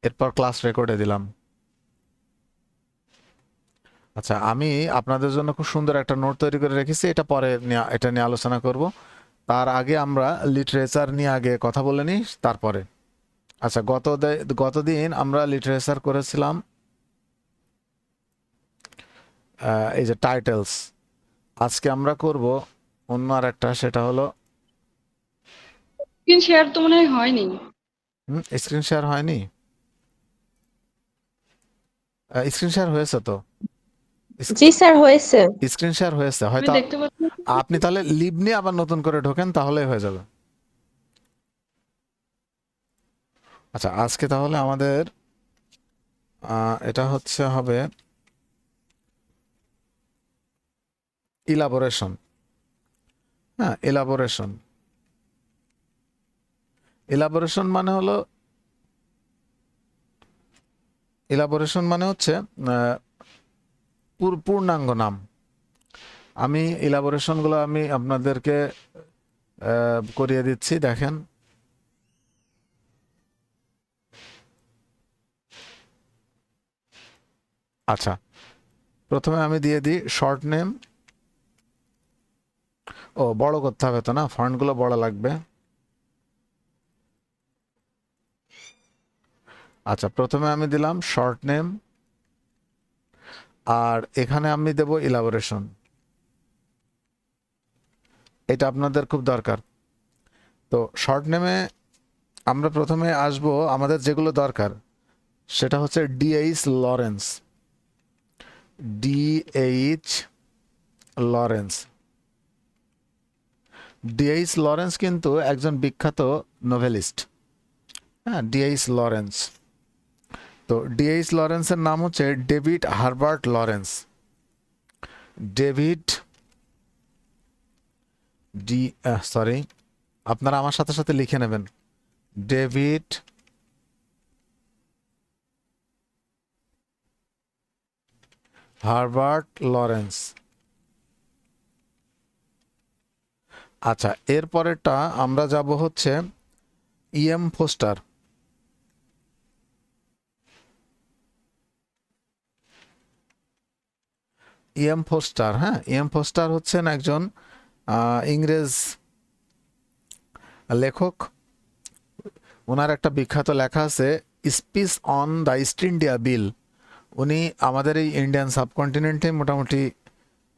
এরপর ক্লাস রেকর্ডে দিলাম। আচ্ছা, আমি আপনাদের জন্য খুব সুন্দর একটা নোট তৈরি করে রেখেছি, এটা পরে এটা নিয়ে আলোচনা করব। তার আগে আমরা লিটারেচার নিয়ে আগে কথা বলে নিই, তারপরে। আচ্ছা, গতদিন আমরা লিটারেচার করেছিলাম এই যে টাইটেলস। আজকে আমরা করব অন্য আর একটা, সেটা হলো স্ক্রিন শেয়ার তো মনে হয় হয়নি। স্ক্রিন শেয়ার হয়নি। স্ক্রিন শেয়ার হয়েছে তো। জি স্যার, হয়েছে। স্ক্রিন শেয়ার হয়েছে আমি হয়তো। দেখতে পাচ্ছি না। আপনি তাহলে লিভ নিয়ে আবার নতুন করে ঢোকেন, তাহলেই হয়ে যাবে। আচ্ছা, আজকে তাহলে আমাদের এটা হবে ইলাবোরেশন। হ্যাঁ, ইলাবোরেশন। ইলাবোরেশন মানে হলো ইলাবোরেশন মানে হচ্ছে পূর্ণাঙ্গ নাম। আমি ইলাবোরেশনগুলো আমি আপনাদেরকে করিয়ে দিচ্ছি, দেখেন। আচ্ছা, প্রথমে আমি দিয়ে দিই শর্ট নেম। ও, বড় করতে হবে তো, না ফন্টগুলো বড় লাগবে। আচ্ছা, প্রথমে আমি দিলাম শর্ট নেম, আর এখানে আমি দেব ইলাবোরেশন। এটা আপনাদের খুব দরকার। তো শর্ট নেমে আমরা প্রথমে আসব, আমাদের যেগুলো দরকার সেটা হচ্ছে DH Lawrence. DH Lawrence. DH Lawrence কিন্তু একজন বিখ্যাত নোভেলিস্ট। হ্যাঁ, ডিএইচ লরেন্স। তো ডিএইচ লরেন্সের নাম হচ্ছে David Herbert Lawrence. David D sorry, আপনারা আমার সাথে সাথে লিখে নেবেন। David Herbert Lawrence. আচ্ছা, এরপরেরটা আমরা যাব হচ্ছে ইএম ফোস্টার। ইএম ফোস্টার, হ্যাঁ, ইএম ফোস্টার হচ্ছেন একজন ইংরেজ লেখক। ওনার একটা বিখ্যাত লেখা আছে, speech on the East India Bill. উনি আমাদের এই ইন্ডিয়ান সাবকন্টিনেন্টে মোটামুটি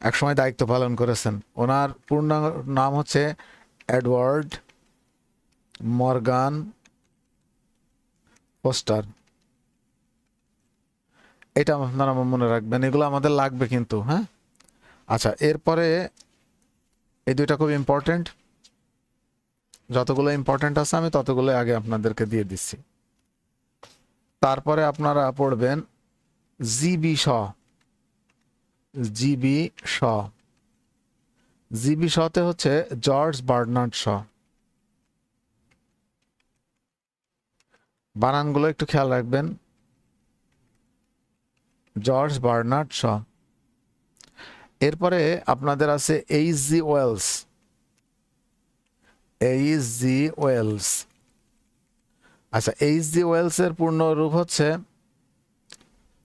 একসময় দায়িত্ব পালন করেছেন। ওনার পূর্ণ নাম হচ্ছে এডওয়ার্ড মর্গান ফোস্টার। এটা আপনারা মনে রাখবেন, এগুলো আমাদের লাগবে কিন্তু, হ্যাঁ। আচ্ছা, এরপরে এই দুইটা খুব ইম্পর্টেন্ট। যতগুলো ইম্পর্টেন্ট আছে আমি ততগুলো আগে আপনাদেরকে দিয়ে দিচ্ছি। তারপরে আপনারা পড়বেন GB Shaw. GB Shaw. GB শতে হচ্ছে জর্জ বার্নার্ড শ। বানানগুলো একটু খেয়াল রাখবেন। George Bernard Shaw. এরপরে আপনাদের আছে H G Wells. H G Wells. আচ্ছা, এইচ জি ওয়েলস এর পূর্ণ রূপ হচ্ছে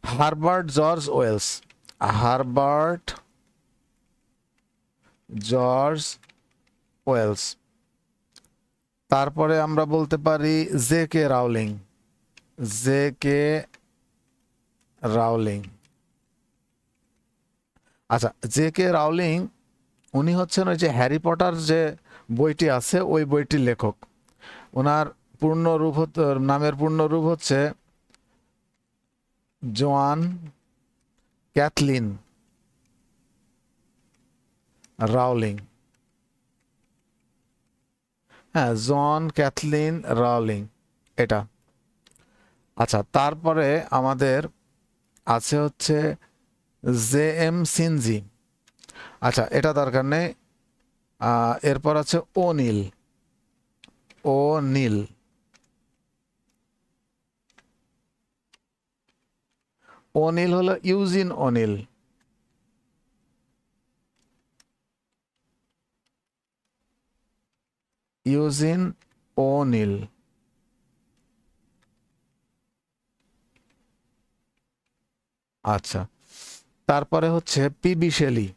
Herbert George Wells. Herbert George Wells. তারপরে আমরা বলতে পারি J K Rowling. J K Rowling. আচ্ছা, জে কে রাউলিং উনি হচ্ছেন ওই যে হ্যারি পটার যে বইটি আছে ওই বইটির লেখক। ওনার পূর্ণ রূপ নামের পূর্ণ রূপ হচ্ছে জোয়ান ক্যাথলিন রাউলিং। হ্যাঁ, জন ক্যাথলিন রাউলিং, এটা। আচ্ছা, তারপরে আমাদের আছে হচ্ছে জে এম সিনজি। আচ্ছা, এটা দরকার নেই। এরপর আছে ও নীল। ও নীল। ও নীল হলো ইউজিন ও নীল। ইউজিন ও নীল। আচ্ছা, তারপরে হচ্ছে পিবি শেলি।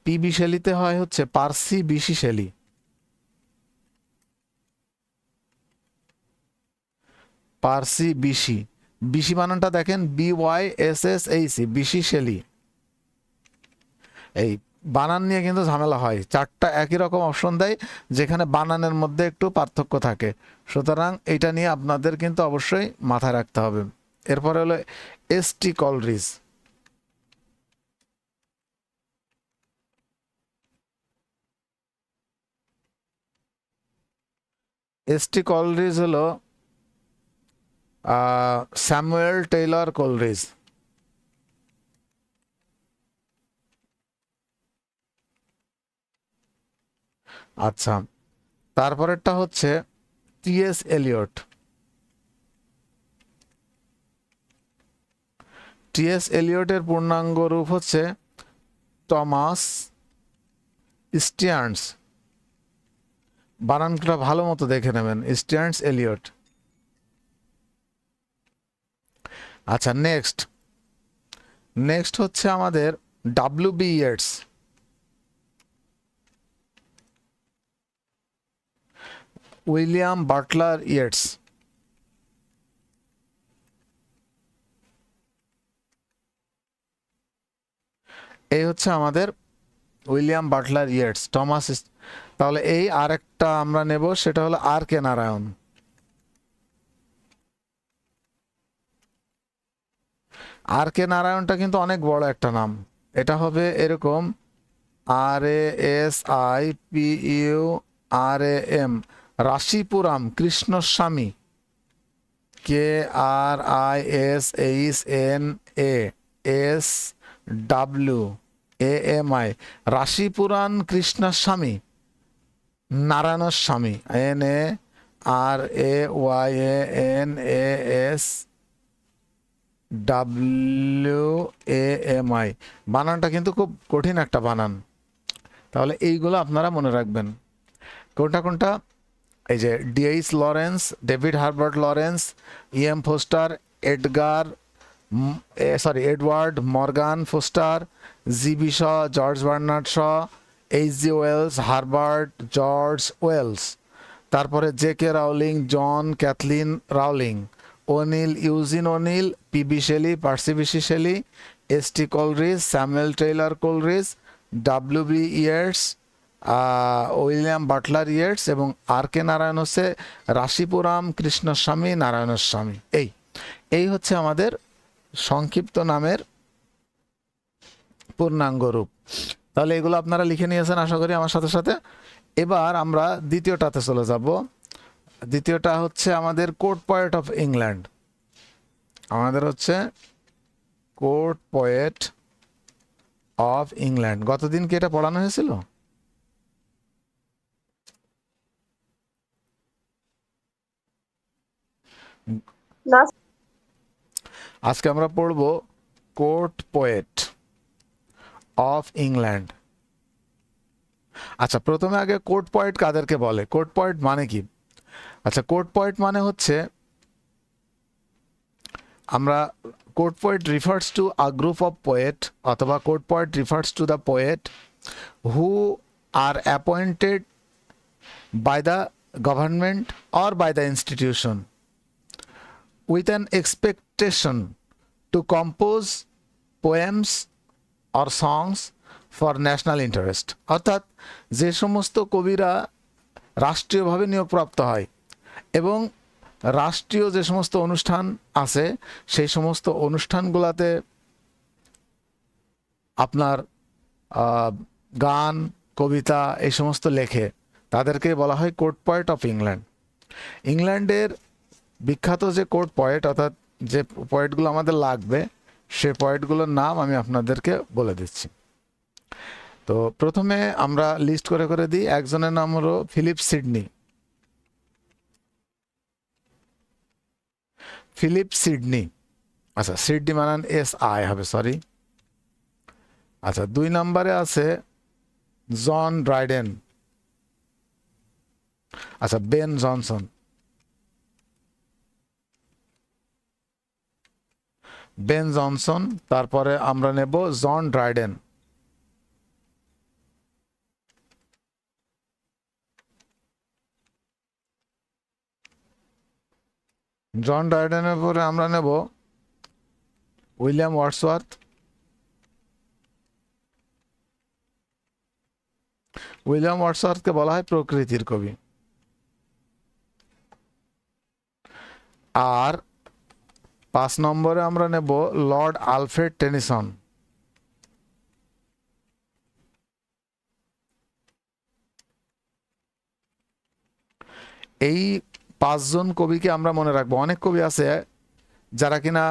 পিবি শেলিতে হয় হচ্ছে পার্সি বিশি শেলি। পার্সি বিশি, বিশি বানানটা দেখেন, BYSSHC, বিশি শেলি। এই বানান নিয়ে কিন্তু ঝামেলা হয়, চারটা একই রকম অপশন দেয় যেখানে বানানের মধ্যে একটু পার্থক্য থাকে, সুতরাং এটা নিয়ে আপনাদের কিন্তু অবশ্যই মাথায় রাখতে হবে। এরপরে হলো ST কলরিজ। ST কলরিজ হলো স্যামুয়েল টেইলর কলরিজ। আচ্ছা, তারপরেরটা হচ্ছে TS এলিয়ট। TS এলিয়টের পূর্ণাঙ্গ রূপ হচ্ছে টমাস স্টিয়ার্নস। বানানটা ভালো মতো দেখে নেবেন, স্টিয়ার্নস এলিয়ট। আচ্ছা, নেক্সট হচ্ছে আমাদের WB Yeats. William Butler Yeats. এই হচ্ছে আমাদের উইলিয়াম বাটলার ইয়েটস, তাহলে এই আরেকটা আমরা নেব, সেটা হলো RK নারায়ণ। RK নারায়ণটা কিন্তু অনেক বড় একটা নাম, এটা হবে এরকম RASIPURAM, রাশিপুরাম Krishnaswami, KRISHNASWAMI, রাশিপুরাণ Krishnaswami Narayanaswamy, NARAYANASWAMI। বানানটা কিন্তু খুব কঠিন একটা বানান, তাহলে এইগুলো আপনারা মনে রাখবেন। কোনটা কোনটা? এই যে DH Lawrence, David Herbert Lawrence, EM Forster, Edward Morgan Forster, GB Shaw, George Bernard Shaw, HG Wells, Herbert George Wells. তারপরে JK Rowling, Joanne Kathleen Rowling, O'Neill Eugene O'Neill, PB Shelley, Percy Bysshe Shelley, ST Coleridge, Samuel Taylor Coleridge, WB Yeats, William Butler Yeats, এবং RK Narayan হচ্ছে রাশিপুরাম কৃষ্ণস্বামী নারায়ণস্বামী। এই হচ্ছে আমাদের সংক্ষিপ্ত নামের পূর্ণাঙ্গ রূপ। তাহলে এগুলো আপনারা লিখে নিয়েছেন আশা করি আমার সাথে সাথে। এবার আমরা দ্বিতীয়টাতে চলে যাব। দ্বিতীয়টা হচ্ছে আমাদের কোর্ট পোয়েট অফ ইংল্যান্ড। আমাদের হচ্ছে কোর্ট পোয়েট অফ ইংল্যান্ড। গতদিন কি এটা পড়ানো হয়েছিল? না। আজকে আমরা পড়ব কোর্ট পোয়েট অফ ইংল্যান্ড। আচ্ছা, প্রথমে আগে কোর্ট পোয়েট কাদেরকে বলে, কোর্ট পোয়েট মানে কি? আচ্ছা, কোর্ট পোয়েট মানে হচ্ছে, আমরা court poet refers to a group of poet, অথবা court poet refers to the poet who are appointed by the government or by the institution with an expectation to compose poems or songs for national interest। অর্থাৎ যে সমস্ত কবিরা রাষ্ট্রীয়ভাবে নিয়োগপ্রাপ্ত হয় এবং রাষ্ট্রীয় যে সমস্ত অনুষ্ঠান আছে সেই সমস্ত অনুষ্ঠানগুলোতে আপনার গান কবিতা এই সমস্ত লেখে, তাদেরকে বলা হয় কোর্ট পোয়েট অফ ইংল্যান্ড। ইংল্যান্ডের বিখ্যাত যে কোর্ট পোয়েট, অর্থাৎ যে পোয়েটগুলো আমাদের লাগবে, সে পোয়েটগুলোর নাম আমি আপনাদেরকে বলে দিচ্ছি। তো প্রথমে আমরা লিস্ট করে করে দিই। একজনের নাম হলো ফিলিপ সিডনি। ফিলিপ সিডনি, আচ্ছা সিডনি বানান SI হবে, সরি। আচ্ছা, 2 নম্বরে আছে জন ড্রাইডেন, আচ্ছা বেন জনসন। বেন জনসন, তারপরে আমরা নেব জন ড্রাইডেন। জন ড্রাইডেনের পরে আমরা নেব উইলিয়াম ওয়ার্ডসওয়ার্থ। উইলিয়াম ওয়ার্ডসওয়ার্থকে বলা হয় প্রকৃতির কবি। আর 5 নম্বরে আমরা নেব লর্ড আলফ্রেড টেনিসন। এই 5 জন কবিকে আমরা মনে রাখবো। অনেক কবি আছে যারা কিনা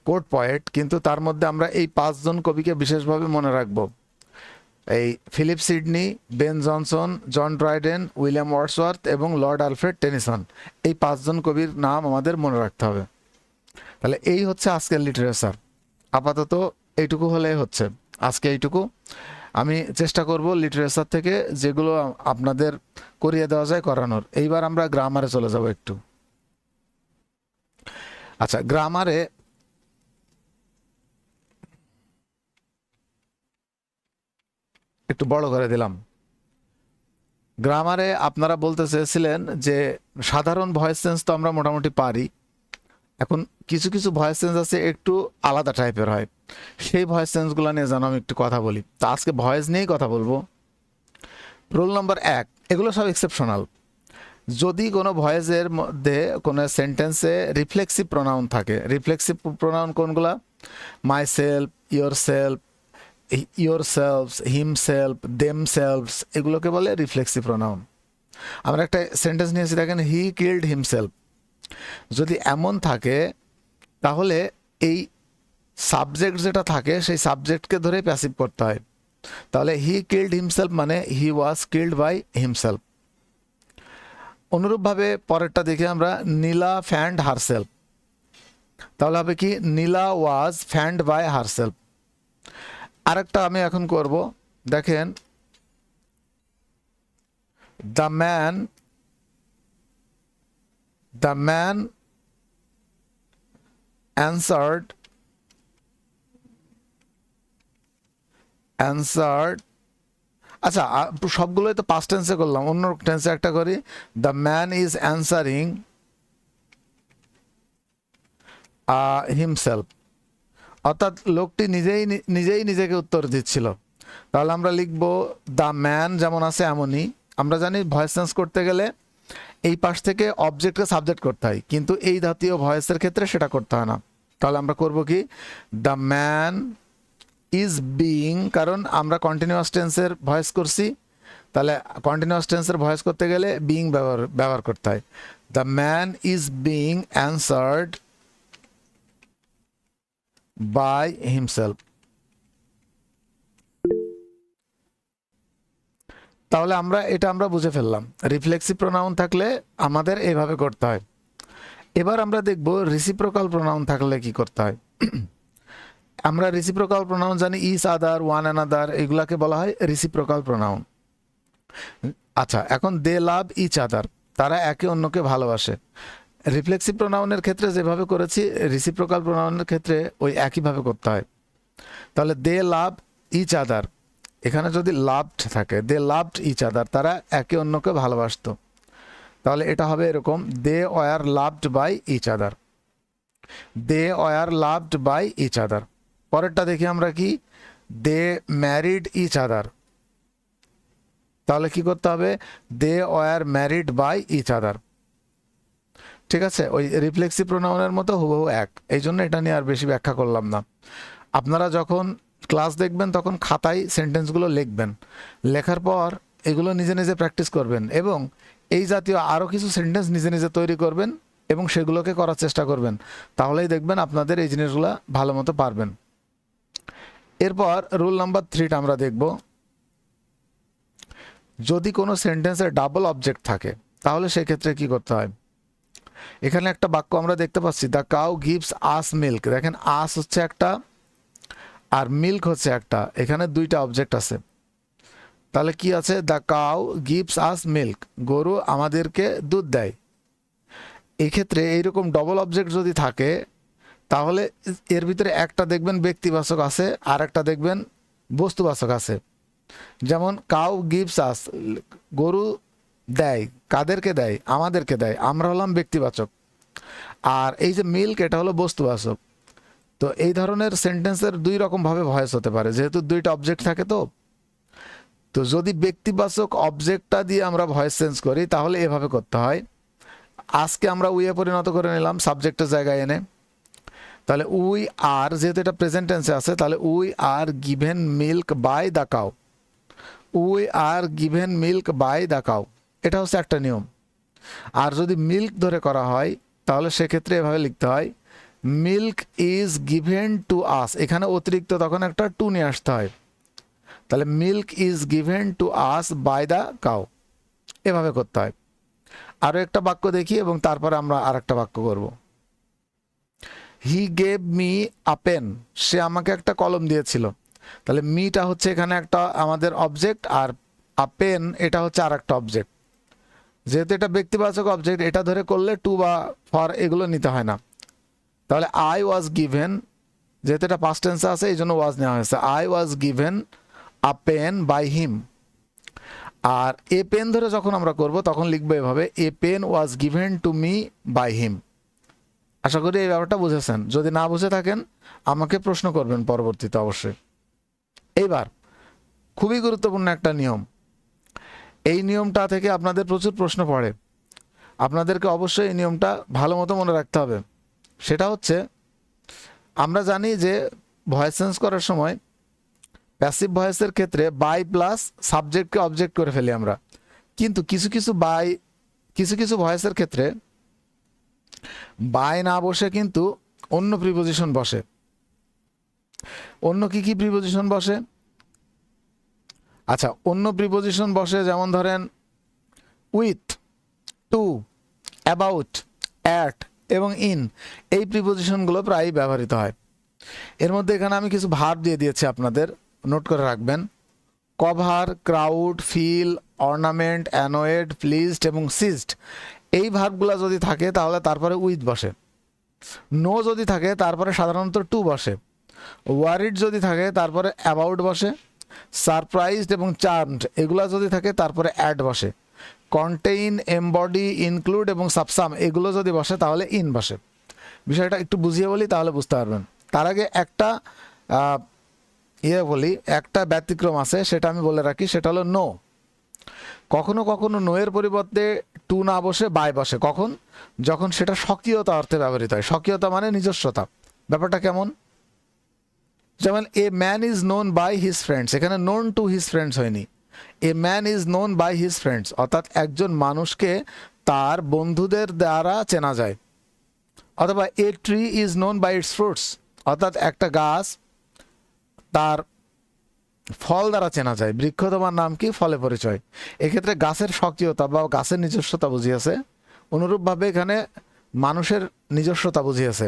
কোর্ট পয়েট, কিন্তু তার মধ্যে আমরা এই 5 জন কবিকে বিশেষভাবে মনে রাখবো। এই Philip Sidney, Ben Jonson, John Dryden, William Wordsworth এবং লর্ড আলফ্রেড টেনিসন, এই 5 জন কবির নাম আমাদের মনে রাখতে হবে। তাহলে এই হচ্ছে আজকের লিটারেচার। আপাতত এইটুকু হলে হচ্ছে আজকে এইটুকু। আমি চেষ্টা করব লিটারেচার থেকে যেগুলো আপনাদের করিয়ে দেওয়া যায় করানোর। এইবার আমরা গ্রামারে চলে যাব একটু। আচ্ছা, গ্রামারে একটু বড় করে দিলাম। গ্রামারে আপনারা বলতে চেয়েছিলেন যে সাধারণ ভয়েস চেঞ্জ তো আমরা মোটামুটি পারি, এখন কিছু কিছু ভয়েস চেঞ্জ আছে একটু আলাদা টাইপের হয়, সেই ভয়েস চেঞ্জগুলো নিয়ে যেন আমি একটু কথা বলি। তো আজকে ভয়েস নিয়েই কথা বলবো। রুল নম্বর 1, এগুলো সব এক্সেপশনাল। যদি কোনো ভয়েসের মধ্যে কোনো সেন্টেন্সে রিফ্লেক্সিভ প্রোনাউন থাকে, রিফ্লেক্সিভ প্রোনাউন কোনগুলা? My self, your self, your selves, himself, দেমসেলফস, এগুলোকে বলে রিফ্লেক্সিভ প্রোনাউন। আমরা একটা সেন্টেন্স নিয়েছি, দেখেন হি কিল্ড হিমসেলফ। যদি এমন থাকে তাহলে এই সাবজেক্ট যেটা থাকে সেই সাবজেক্টকে ধরে প্যাসিভ করতে হয়। তাহলে হি কিল্ড হিমসেলফ মানে হি ওয়াজ কিল্ড বাই হিমসেলফ। অনুরূপভাবে পরেরটা দেখি আমরা, নীলা ফ্যান্ড হারসেলফ, তাহলে হবে কি? নীলা ওয়াজ ফ্যান্ড বাই হারসেলফ। আরেকটা আমি এখন করব, দেখেন, দ্য ম্যান answered আচ্ছা, সবগুলোই তো পাস্ট টেন্সে করলাম, অন্য টেন্সে একটা করি। The man is answering himself, অর্থাৎ লোকটি নিজেই নিজেকে উত্তর দিচ্ছিল। তাহলে আমরা লিখব দ্য ম্যান যেমন আছে এমনই। আমরা জানি ভয়েস চেঞ্জ করতে গেলে এই পাশ থেকে অবজেক্টকে সাবজেক্ট করতে হয়, কিন্তু এই জাতীয় ভয়েসের ক্ষেত্রে সেটা করতে হয় না। তাহলে আমরা করব কি? দ্য ম্যান ইজ বিইং, কারণ আমরা কন্টিনিউয়াস টেন্সের ভয়েস করছি, তাহলে কন্টিনিউয়াস টেন্সের ভয়েস করতে গেলে বিইং ব্যবহার করতে হয়। The man is being answered by himself. তাহলে আমরা বুঝে ফেললাম রিফ্লেক্সিভ প্রোনাউন থাকলে আমাদের এইভাবে করতে হয়। এবার আমরা দেখব রিসিপ্রোকাল প্রোনাউন থাকলে কি করতে হয়। আমরা রিসিপ্রোকাল প্রোনাউন জানি, ইচ আদার, ওয়ান অ্যানাদার, এগুলাকে বলা হয় রিসিপ্রোকাল প্রোনাউন। আচ্ছা, এখন দে লাভ ইচ আদার, তারা একে অন্যকে ভালোবাসে। রিফ্লেক্সিভ প্রোনাউনের ক্ষেত্রে যেভাবে করেছি, রিসিপ্রোকাল প্রোনাউনের ক্ষেত্রে ওই একইভাবে করতে হয়। তাহলে দে লাভ ইচ আদার, এখানে যদি লাভড থাকে, দে লাভড ইচ আদার, তারা একে অন্যকে ভালোবাসতো, তাহলে এটা হবে এরকম, they were loved by each other, they were loved by each other. পরেরটা দেখি আমরা কি, দে ম্যারিড ইচ আদার, তাহলে কি করতে হবে? They were married by each other. ঠিক আছে, ওই রিফ্লেক্সিভ প্রোনাউনের মতো হুবহু এক, এই জন্য এটা নিয়ে আর বেশি ব্যাখ্যা করলাম না। আপনারা যখন ক্লাস দেখবেন তখন খাতায় সেন্টেন্সগুলো লিখবেন, লেখার পর এগুলো নিজে নিজে প্র্যাকটিস করবেন এবং এই জাতীয় আরও কিছু সেন্টেন্স নিজে নিজে তৈরি করবেন এবং সেগুলোকে করার চেষ্টা করবেন, তাহলেই দেখবেন আপনাদের এই জিনিসগুলো ভালো মতো পারবেন। এরপর রুল নাম্বার 3টা আমরা দেখব। যদি কোনো সেন্টেন্সের ডাবল অবজেক্ট থাকে তাহলে সেক্ষেত্রে কি করতে হয়। এখানে একটা বাক্য আমরা দেখতে পাচ্ছি, the cow gives us milk. দেখেন, আস হচ্ছে একটা আর মিল্ক হচ্ছে একটা, এখানে দুইটা অবজেক্ট আছে। তাহলে কি আছে? The cow gives us milk, গরু আমাদেরকে দুধ দেয়। এই ক্ষেত্রে এইরকম ডবল অবজেক্ট যদি থাকে তাহলে এর ভিতরে একটা দেখবেন ব্যক্তিবাচক আছে আর একটা দেখবেন বস্তুবাচক আছে। যেমন কাউ গিভস আস, গরু দেয়, কাদেরকে দেয়? আমাদেরকে দেয়, আমরা হলাম ব্যক্তিবাচক। আর এই যে মিল্ক, এটা হলো বস্তুবাচক। তো এই ধরনের সেন্টেন্সের দুই রকম ভাবে ভয়েস হতে পারে, যেহেতু দুইটা অবজেক্ট থাকে। তো যদি ব্যক্তিবাচক অবজেক্টটা দিয়ে আমরা ভয়েস চেঞ্জ করি তাহলে এভাবে করতে হয়। আজকে আমরা উইয়ে পরিণত করে নিলাম সাবজেক্টের জায়গায় এনে। তাহলে উই আর, যেহেতু এটা প্রেজেন্ট টেন্সে আছে, তাহলে we are given milk by the cow. We are given milk by the cow, এটা হচ্ছে একটা নিয়ম। আর যদি মিল্ক ধরে করা হয় তাহলে সেক্ষেত্রে এভাবে লিখতে হয়, milk is given to us. এখানে অতিরিক্ত তখন একটা টু নিয়ে আসতে হয়। তাহলে milk is given to us by the cow, এভাবে করতে হয়। আরও একটা বাক্য দেখি এবং তারপরে আমরা আর একটা বাক্য করব। He gave me a pen, সে আমাকে একটা কলম দিয়েছিল। তাহলে মিটা হচ্ছে এখানে একটা আমাদের অবজেক্ট, আর আ পেন এটা হচ্ছে আর একটা অবজেক্ট। যেহেতু এটা ব্যক্তিবাচক অবজেক্ট, এটা ধরে করলে টু বা ফর এগুলো নিতে হয় না। তাহলে আই ওয়াজ গিভেন, যেহেতু এটা পাস্ট টেন্সে আছে এই জন্য ওয়াজ নেওয়া হয়েছে, I was given a pen by him. আর এ পেন ধরে যখন আমরা করব তখন লিখবো এভাবে, a pen was given to me by him. আশা করি এই ব্যাপারটা বুঝেছেন। যদি না বুঝে থাকেন আমাকে প্রশ্ন করবেন পরবর্তীতে অবশ্যই। এইবার খুবই গুরুত্বপূর্ণ একটা নিয়ম, এই নিয়মটা থেকে আপনাদের প্রচুর প্রশ্ন পড়ে, আপনাদেরকে অবশ্যই এই নিয়মটা ভালো মতো মনে রাখতে হবে। সেটা হচ্ছে, আমরা জানি যে ভয়েস চেঞ্জ করার সময় প্যাসিভ ভয়েসের ক্ষেত্রে বাই প্লাস সাবজেক্টকে অবজেক্ট করে ফেলি আমরা, কিন্তু কিছু কিছু ভয়েসের ক্ষেত্রে বাই না বসে কিন্তু অন্য প্রিপোজিশন বসে। অন্য কি কি প্রিপোজিশন বসে? আচ্ছা, অন্য প্রিপোজিশন বসে যেমন ধরেন উইথ, টু, অ্যাবাউট, অ্যাট এবং ইন। এই প্রিপোজিশনগুলো প্রায়ই ব্যবহৃত হয়। এর মধ্যে এখানে আমি কিছু ভার্ব দিয়ে দিয়েছি, আপনাদের নোট করে রাখবেন। Cover, crowd, fill, ornament, annoyed, pleased এবং সিজড, এই ভার্বগুলো যদি থাকে তাহলে তারপরে উইথ বসে। নো যদি থাকে তারপরে সাধারণত টু বসে। ওয়ারিড যদি থাকে তারপরে অ্যাবাউট বসে। সারপ্রাইজড এবং চার্মড এগুলো যদি থাকে তারপরে অ্যাড বসে। কন্টেইন, এমবডি, ইনক্লুড এবং সাবসাম এগুলো যদি বসে তাহলে ইন বসে। বিষয়টা একটু বুঝিয়ে বলি তাহলে বুঝতে পারবেন। তার আগে একটা বলি, একটা ব্যতিক্রম আছে, সেটা আমি বলে রাখি, সেটা হলো নো। কখনো কখনো নো এর পরিবর্তে টু না বসে বাই বসে। কখন? যখন সেটা স্বকীয়তা অর্থে ব্যবহৃত হয়। স্বকীয়তা মানে নিজস্বতা। ব্যাপারটা কেমন? যেমন a man is known by his friends, এখানে নোন টু হিজ ফ্রেন্ডস হয়নি, a man is known by his friends, অর্থাৎ একজন মানুষকে তার বন্ধুদের দ্বারা চেনা যায়। অথবা a tree is known by its fruits, অর্থাৎ একটা গাছ তার ফল দ্বারা চেনা যায়। বৃক্ষ তোমার নাম কি? ফলে পরিচয়। এক্ষেত্রে গাছের স্বকীয়তা বা গাছের নিজস্বতা বুঝিয়েছে। অনুরূপভাবে এখানে মানুষের নিজস্বতা বুঝিয়েছে,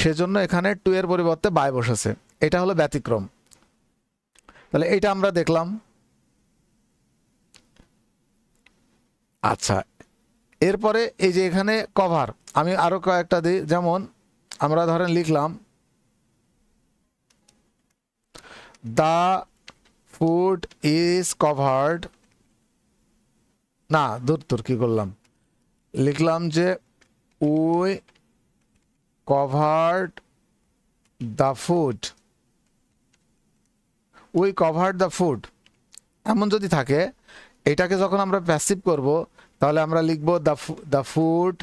সেজন্য এখানে টু এর পরিবর্তে বাই বসেছে। এটা হলো ব্যতিক্রম। তাহলে এটা আমরা দেখলাম। আচ্ছা, এরপরে এই যে এখানে কভার, আমি আরো কয়েকটা দিই। যেমন আমরা ধরেন লিখলাম দ্য ফুড ইজ কভার্ড, না দূর কি করলাম, লিখলাম যে we covered the food, we covered the food, এমন যদি থাকে, এটাকে যখন আমরা প্যাসিভ করব তাহলে আমরা লিখব দ্য ফুড,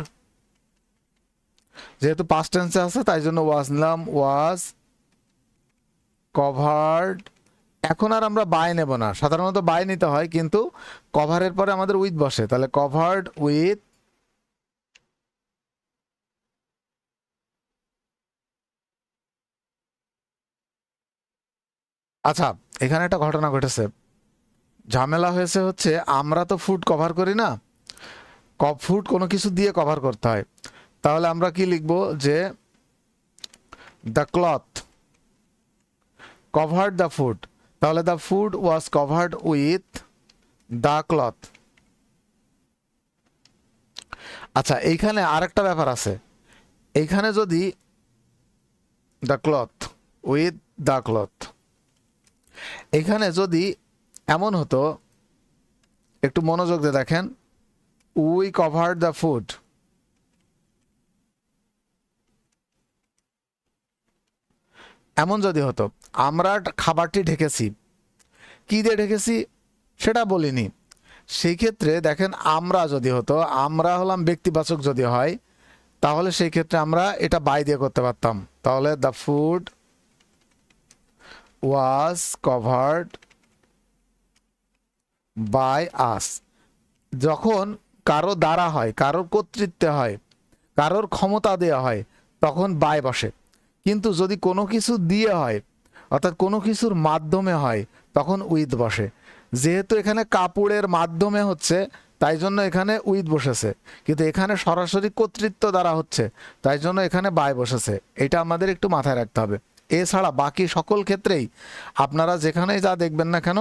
যেহেতু পাস্ট টেন্সে আছে তাই জন্য ওয়াজ নিলাম, ওয়াজ কভার্ড। এখন আর আমরা বাই নেব না, সাধারণত বাই নিতে হয়, কিন্তু কভারের পরে আমাদের উইথ বসে, তাহলে কভার্ড উইথ। আচ্ছা, এখানে একটা ঘটনা ঘটেছে, ঝামেলা হয়েছে। হচ্ছে আমরা তো ফুড কভার করি না, ফুড কোনো কিছু দিয়ে কভার করতে হয়। তাহলে আমরা কি লিখব যে the cloth covered the food, তাহলে the food was covered with the cloth. আচ্ছা, এইখানে আরেকটা ব্যাপার আছে। এইখানে যদি the cloth, with the cloth. এখানে যদি এমন হতো, একটু মনোযোগ দিয়ে দেখেন, উই কভার্ড দ্য ফুড, এমন যদি হতো, আমরা খাবারটি ঢেকেছি, কি দিয়ে ঢেকেছি সেটা বলিনি, সেই ক্ষেত্রে দেখেন আমরা যদি হতো, আমরা হলাম ব্যক্তিবাচক যদি হয়, তাহলে সেই ক্ষেত্রে আমরা এটা বাই দিয়ে করতে পারতাম। তাহলে the food was covered by us. যখন কারো দ্বারা হয়, কারোর কর্তৃত্বে হয়, কারোর ক্ষমতা দেওয়া হয়, তখন বাই বসে। কিন্তু যদি কোনো কিছু দিয়ে হয়, অর্থাৎ কোনো কিছুর মাধ্যমে হয়, তখন উইথ বসে। যেহেতু এখানে কাপড়ের মাধ্যমে হচ্ছে, তাই জন্য এখানে উইথ বসেছে, কিন্তু এখানে সরাসরি কর্তৃত্ব দ্বারা হচ্ছে, তাই জন্য এখানে বাই বসেছে। এটা আমাদের একটু মাথায় রাখতে হবে। এছাড়া বাকি সকল ক্ষেত্রেই আপনারা যেখানেই যা দেখবেন না কেন,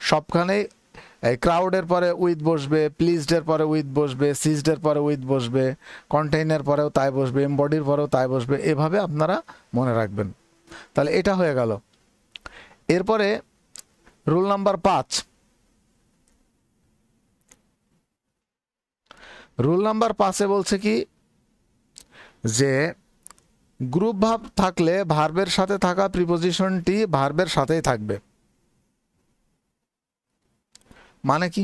সবখানেই এই ক্রাউডের পরে উইথ বসবে, প্লিজডের পরে উইথ বসবে, সিজডের পরে উইথ বসবে, কন্টেইনের পরেও তাই বসবে, এমবডির পরেও তাই বসবে, এভাবে আপনারা মনে রাখবেন। তাহলে এটা হয়ে গেল। এরপরে রুল নাম্বার 5। রুল নাম্বার 5-এ বলছে কি, যে গ্রুপ ভার্ব থাকলে ভার্বের সাথে থাকা প্রিপোজিশনটি ভার্বের সাথেই থাকবে। মানে কি?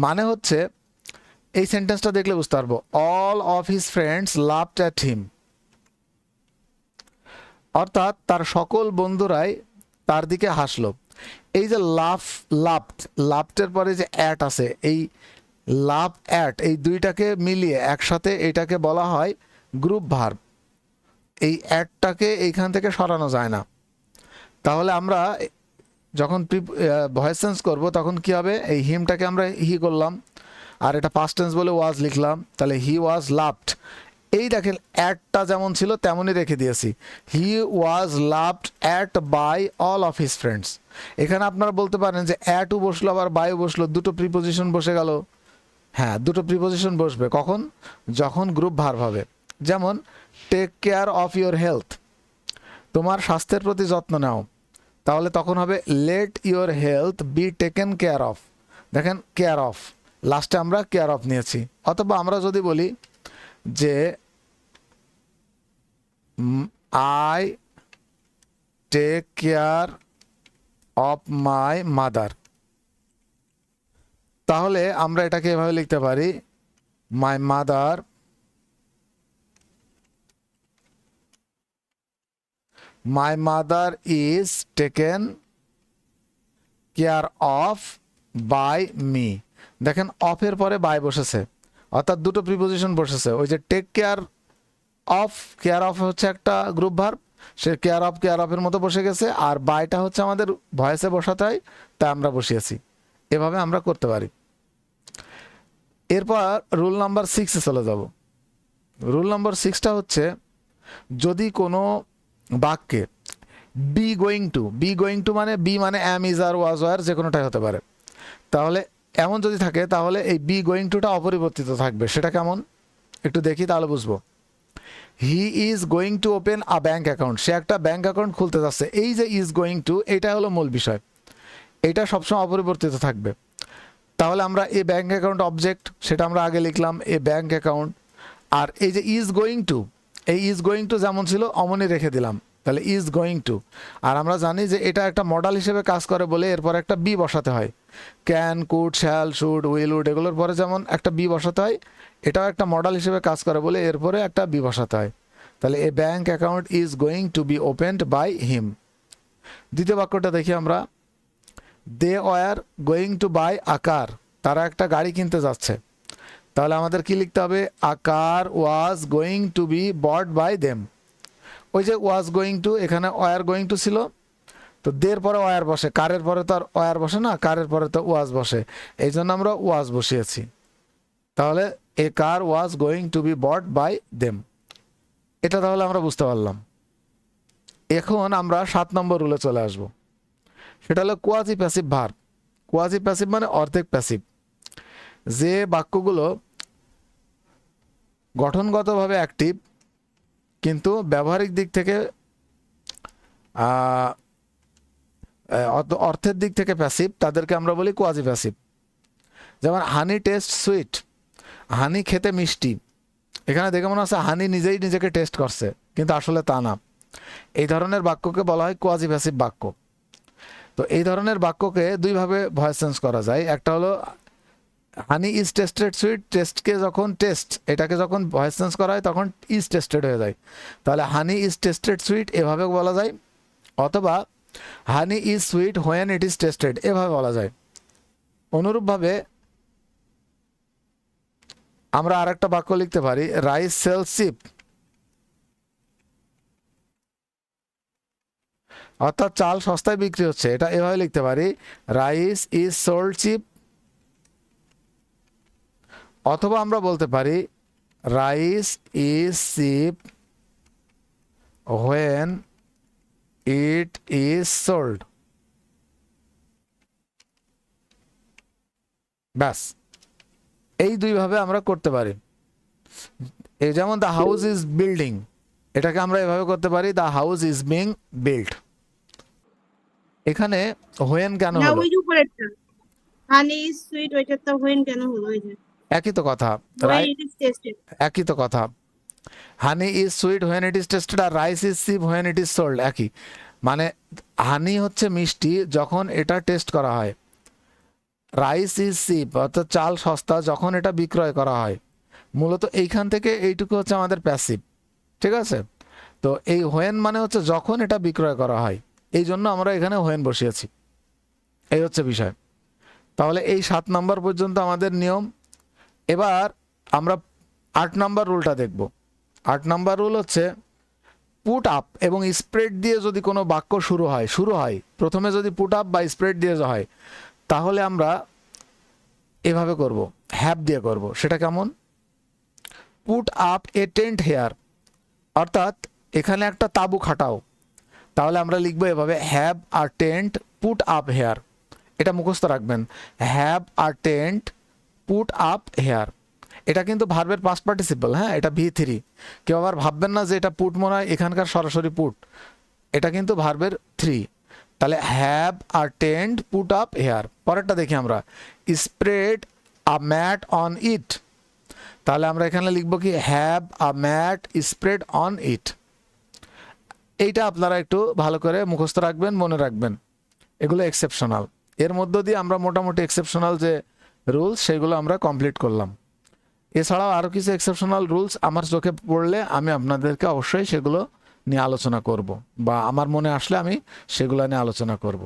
মানে হচ্ছে, এই সেন্টেন্সটা দেখলে বুঝতে পারবো, all of his friends loved at him, অর্থাৎ তার সকল বন্ধুরাই তার দিকে হাসলো। এই যে লাভটের পরে যে অ্যাট আছে, এই লাভ অ্যাট, এই দুইটাকে মিলিয়ে একসাথে এটাকে বলা হয় গ্রুপ ভার্ব। এই অ্যাটটাকে এইখান থেকে সরানো যায় না। তাহলে আমরা যখন ভয়েস চেঞ্জ করব, তখন কি হবে, এই হিমটাকে আমরা হি করলাম, আর এটা পাস্ট টেন্স বলে ওয়াজ লিখলাম, তাহলে হি ওয়াজ লাভড। এই দেখেন অ্যাটটা যেমন ছিল তেমনই রেখে দিয়েছি, he was loved at by all of his friends. এখানে আপনারা বলতে পারেন যে অ্যাটও বসলো আবার বাইও বসলো, দুটো প্রিপোজিশন বসে গেল। হ্যাঁ, দুটো প্রিপোজিশন বসবে কখন, যখন গ্রুপ ভার্ব হবে। যেমন take care of your health, তোমার স্বাস্থ্যের প্রতি যত্ন নাও, তাহলে তখন হবে let your health be taken care of. দেখেন কেয়ার অফ, লাস্টে আমরা কেয়ার অফ নিয়েছি। অথবা আমরা যদি বলি যে I take care of my mother, তাহলে আমরা এটাকে এভাবে লিখতে পারি, my mother is taken care of by me. দেখেন অফের পরে বাই বসেছে, অর্থাৎ দুটো প্রিপোজিশন বসেছে। ওই যে টেক কেয়ার অফ হচ্ছে একটা গ্রুপ ভার্ব, সে কেয়ার অফের মতো বসে গেছে, আর বাইটা হচ্ছে আমাদের ভয়েসে বসাতে হয়, তাই আমরা বসিয়েছি। এভাবে আমরা করতে পারি। এরপর রুল নাম্বার 6-এ চলে যাব। রুল নাম্বার 6টা হচ্ছে, যদি কোনো বাক্যে বি গোয়িং টু মানে বি মানে অ্যাম, ইজ, আর, ওয়াজ, ওয়ার যে কোনোটাই হতে পারে, তাহলে এমন যদি থাকে, তাহলে এই বি গোয়িং টুটা অপরিবর্তিত থাকবে। সেটা কেমন একটু দেখি, তাহলে বুঝবো। He is going to open a bank account, সে একটা ব্যাঙ্ক অ্যাকাউন্ট খুলতে যাচ্ছে। এই যে ইজ গোয়িং টু, এটা হলো মূল বিষয়, এটা সবসময় অপরিবর্তিত থাকবে। তাহলে আমরা এ ব্যাঙ্ক অ্যাকাউন্ট অবজেক্ট, সেটা আমরা আগে লিখলাম এ ব্যাঙ্ক অ্যাকাউন্ট, আর এই যে ইজ গোয়িং টু, এই ইজ গোয়িং টু যেমন ছিল অমনই রেখে দিলাম, তাহলে ইজ গোয়িং টু। আর আমরা জানি যে এটা একটা মডেল হিসেবে কাজ করে বলে এরপর একটা বি বসাতে হয়। Can, could, shall, should, will, would এগুলোর পরে যেমন একটা বি বসাতে হয়, এটাও একটা মডেল হিসেবে কাজ করে বলে এরপরে একটা বি বসাতে হয়। তাহলে a bank account is going to be opened by him. দ্বিতীয় বাক্যটা দেখি আমরা, they were going to buy a car, তারা একটা গাড়ি কিনতে যাচ্ছে। তাহলে আমাদের কি লিখতে হবে, a car was going to be bought by them. ওই যে ওয়াজ গোয়িং টু, এখানে ওয়ার গোয়িং টু ছিল, তো দের পরে ওয়ার বসে, কারের পরে তো আর ওয়ার বসে না, কারের পরে তো ওয়াজ বসে, এই জন্য আমরা ওয়াজ বসিয়েছি। তাহলে a car was going to be bought by them, এটা তাহলে আমরা বুঝতে পারলাম। এখন আমরা 7 নম্বর রুলে চলে আসব, সেটা হলো quasi passive verb. Quasi passive মানে অর্ধেক প্যাসিভ, যে বাক্যগুলো গঠনগতভাবে অ্যাক্টিভ কিন্তু ব্যবহারিক দিক থেকে অর্থের দিক থেকে প্যাসিভ, তাদেরকে আমরা বলি কোয়াজি প্যাসিভ। যেমন হানি টেস্ট সুইট, হানি খেতে মিষ্টি। এখানে দেখে মনে হচ্ছে হানি নিজেই নিজেকে টেস্ট করছে, কিন্তু আসলে তা না। এই ধরনের বাক্যকে বলা হয় কোয়াজি প্যাসিভ বাক্য। তো এই ধরনের বাক্যকে দুইভাবে ভয়েস চেঞ্জ করা যায়। একটা হলো হানি ইজ টেস্টেড সুইট, টেস্টকে যখন টেস্ট এটাকে যখন ভয়েস চেঞ্জ করা হয় তখন ইজ টেস্টেড হয়ে যায়, তাহলে হানি ইজ টেস্টেড সুইট এভাবে বলা যায়। অথবা হানি is sweet when it is tested এভাবে বলা যায়। অনুরূপভাবে আমরা আরেকটা বাক্য লিখতে পারি রাইস সেল চিপ, অর্থাৎ চাল সস্তায় বিক্রি হচ্ছে, এটা এভাবে লিখতে পারি রাইস ইজ সোল্ড চিপ। অথবা আমরা বলতে পারি rice is cheap when it is sold. ব্যাস, এই দুইভাবে আমরা করতে পারি। এই যেমন দ্য হাউস ইজ বিল্ডিং, এটাকে আমরা এভাবে করতে পারি the house is being build. এখানে হোয়েন কেন না হলো? ওই যে উপরেরটা হানি ইজ সুইট, ওইটা তো হোয়েন কেন হলো? ওই যে একই তো কথা, হোয়েন ইট ইজ টেস্টেড। একই তো কথা। Honey is sweet when it is tasted আর rice is cheap when it is sold একই। মানে হানি হচ্ছে মিষ্টি যখন এটা টেস্ট করা হয়, রাইস ইজ চিপ অর্থাৎ চাল সস্তা যখন এটা বিক্রয় করা হয়। মূলত এইখান থেকে এইটুকু হচ্ছে আমাদের প্যাসিভ, ঠিক আছে? তো এই হোয়েন মানে হচ্ছে যখন এটা বিক্রয় করা হয়, এই জন্য আমরা এখানে হোয়েন বসিয়েছি। এই হচ্ছে বিষয়। তাহলে এই 7 নম্বর পর্যন্ত আমাদের নিয়ম। এবার আমরা 8 নম্বর রুলটা দেখব। 8 নম্বর রুল হচ্ছে পুট আপ এবং স্প্রেড দিয়ে যদি কোনো বাক্য শুরু হয় প্রথমে যদি পুট আপ বা স্প্রেড দিয়ে হয়, তাহলে আমরা এভাবে করব, হ্যাভ দিয়ে করব। সেটা কেমন? পুট আপ এ টেন্ট হেয়ার, অর্থাৎ এখানে একটা তাঁবু খাটাও। তাহলে আমরা লিখবো এভাবে have a tent put up hair. এটা মুখস্থ রাখবেন, have a tent put up hair. এটা কিন্তু ভার্বের পাস্ট পার্টিসিপল, হ্যাঁ, এটা V3। কেউ আবার ভাববেন না যে এটা পুট মনে হয় এখানকার সরাসরি পুট, এটা কিন্তু ভার্বের 3। তাহলে have a tent put up here. পরেরটা দেখি আমরা, spread a mat on it. তাহলে আমরা এখানে লিখবো কি have a mat spread on it. এইটা আপনারা একটু ভালো করে মুখস্থ রাখবেন, মনে রাখবেন। এগুলো এক্সেপশনাল, এর মধ্য দিয়ে আমরা মোটামুটি এক্সেপশনাল যে রুলস সেগুলো আমরা কমপ্লিট করলাম। এছাড়াও আরও কিছু এক্সেপশনাল রুলস আমার চোখে পড়লে আমি আপনাদেরকে অবশ্যই সেগুলো নিয়ে আলোচনা করব, বা আমার মনে আসলে আমি সেগুলো নিয়ে আলোচনা করব।